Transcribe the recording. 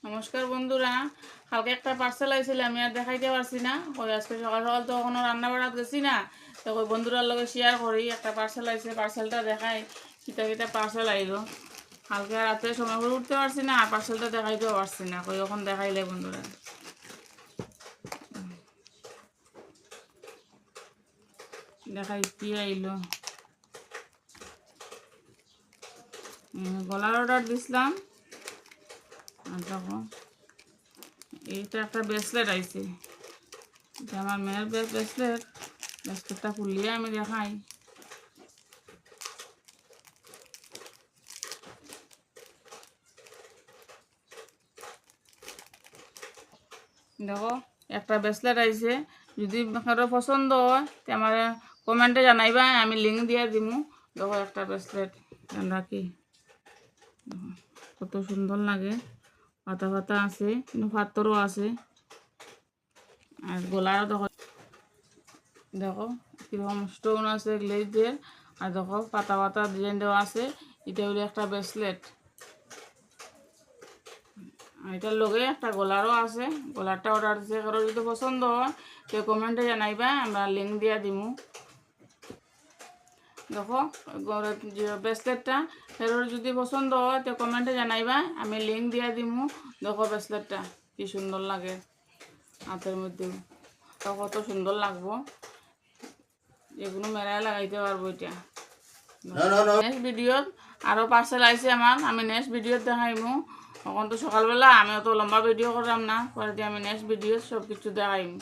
নমস্কার বন্ধুরা, কালকে একটা পার্সেল আইছিল, আমি আর দেখাইতে পারছি না। ওই আজকে সকাল সকাল তো এখনো রান্না বাড়া গেছি না, তো ওই বন্ধুরার লগে শেয়ার করি। একটা পার্সেল আইছে, পার্সেলটা দেখাই কিতা কিতা পার্সেল আইলো। কালকে রাতে সময় করে উঠতে পারছি না, আর পার্সেলটা দেখাইতেও পারছি না। ওই এখন দেখাইলে বন্ধুরা দেখাই কি আইলো। গলার অর্ডার দিছিলাম, আর দেখো এইটা একটা ব্রেসলেট আইছে। এটা আমার মেয়ের ব্রেসলেট। ব্রেসলেটটা খুলিয়ে আমি দেখাই। দেখো একটা ব্রেসলেট আইছে। যদি কারো পছন্দ হয় তো আমার কমেন্টে জানাইবা, আমি লিঙ্ক দিয়ে দিমু। দেখো একটা ব্রেসলেট রাখি, কত সুন্দর লাগে। পাতা পাতা আছে, কিন্তু পাথরও আছে। আর গলারও দেখো, দেখো কীরকম স্টোন আছে গ্লেজ দিয়ে। আর দেখো পাতা পাতা ডিজাইন দেওয়া আছে। এটা হলো একটা ব্রেসলেট। এটার লগে একটা গলারও আছে। গলারটা অর্ডার দিচ্ছে, কারো যদি পছন্দ হয় তো কমেন্টে জানাইবা, আমরা লিঙ্ক দিয়ে দিমু। দেখো ব্রেসলেটটা এর যদি পছন্দ হয় তো কমেন্টে জানাইবা, আমি লিঙ্ক দিয়ে দিমু। দেখো ব্রেসলেটটা কি সুন্দর লাগে হাতের মধ্যে, তো কত সুন্দর লাগবো। এগুলো মেলায় লাগাইতে পারবো। এটা নেক্সট ভিডিওত আরও পার্সেল আইছে আমার, আমি নেক্সট ভিডিওত দেখাইমু। এখন তো সকালবেলা, আমি অত লম্বা ভিডিও করলাম না, পরে আমি নেক্সট ভিডিওত সব কিছু দেখাইমু।